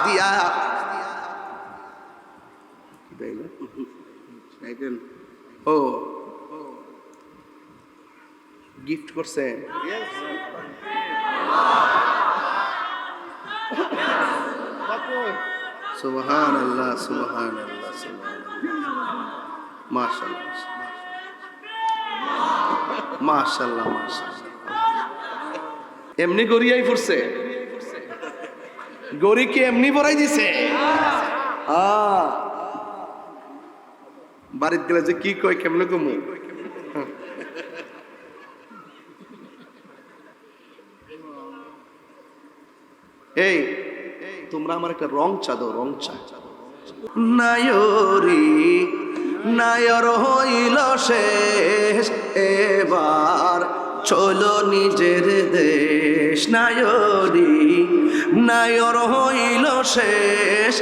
দিয়া ও গিফট করছে। সুবহানাল্লাহ সুবহানাল্লাহ সুবহানাল্লাহ, মাশাআল্লাহ মাশাআল্লাহ মাশাআল্লাহ। এমনি গড়িয়াই পড়ছে, গড়ি কি এমনি পড়াই দিছে? বাড়িতে গেলে যে কি কয় কেমনে কমু। এই তোমরা আমার একটা রং চা দাও, রং চা। নায়রি নায়র হইল শেষ, এবার চলো নিজের দেশ। নায়রি নায়র হইল শেষ,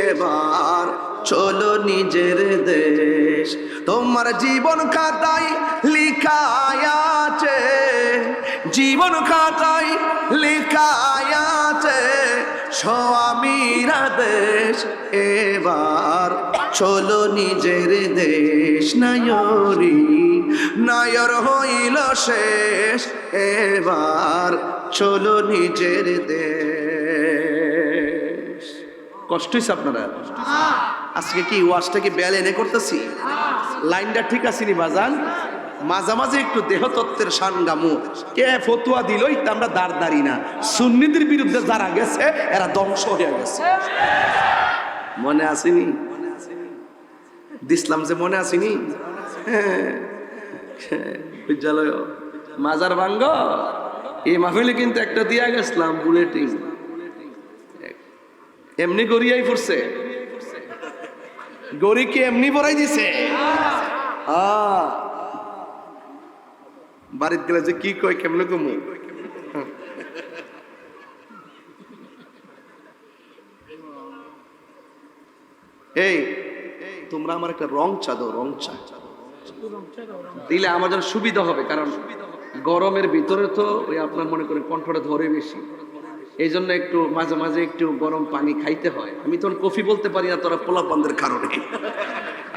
এবার চলো নিজের দেশ। তোমার জীবন খাতায় লিখায় আছে, জীবন খাতায় লিখায় আছে স্বামীর দেশ, এবার চলো নিজের দেশ। নায়রি নায়র হইল শেষ, এবার চলো নিজের দেশ। কষ্ট হয়েছে আপনারা? আজকে কি ওয়াজটা কি বেল এনে করতেছি? লাইনটা ঠিক আছে নি বাজান? মাঝামাঝি একটু দেহতত্ত্বের সানগামু। কে ফতুয়া দিলই তা আমরা দাঁড় না। সুন্নিদের বিরুদ্ধে যারা গেছে এরা ধ্বংস হয়ে গেছে। মনে আসেনি দিসলাম যে? মনে আসেনি? বিদ্যালয় মাজার ভাঙ্গ এই মাহফিলে কিন্তু একটা দিয়া গেছিলাম বুলেটিন, এমনি গড়িয়াই পড়ছে। গড়ি কি এমনি পড়াই দিছে? বাড়িতে গেলে যে কি কয় কেমনে কমু। এই তোমরা আমার একটা রং চা দাও, রং চা দিলে আমার জন্য সুবিধা হবে। কারণ গরমের ভিতরে তো ওই আপনার মনে করেন কণ্ঠটা ধরে বেশি, এই জন্য একটু মাঝে মাঝে একটু গরম পানি খাইতে হয়। আমি তখন কফি বলতে পারি না, তোরা পোলাপানদের কারণে।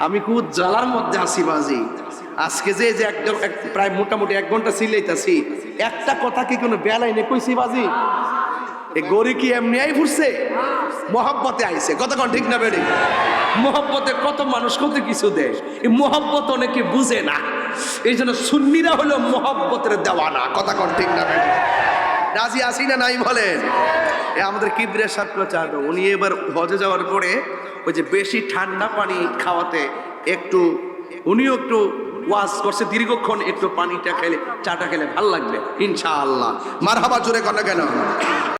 আমি খুব জ্বালার মধ্যে আসি বাজি। আজকে যে একদম প্রায় মোটামুটি 1 ঘন্টা সিলাইতাছি, একটা কথা কি কোনো বেলাইনে কইছি বাজি? এই গড়ি কি এমনি আই ফুরছে? মহব্বতে আইছে। কতক্ষণ ঠিক না বেড়ে? মহব্বতে কত মানুষ কত কিছু দেয়, এই মহব্বত অনেকে বুঝে না। এই জন্য সুন্নিরা হলো মহব্বতের দেওয়ানা। কতক্ষণ ঠিক না বেড়ে? রাজি আসি না নাই বলেন? আমাদের কিবরিয়া সাহেব চাঁদ, উনি এবার হজে যাওয়ার পরে ওই যে বেশি ঠান্ডা পানি খাওয়াতে একটু উনিও একটু ওয়াজ করছে দীর্ঘক্ষণ, একটু পানিটা খেলে চাটা খেলে ভাল লাগবে ইনশাআল্লাহ। মারহাবা জোরে কথা কেন?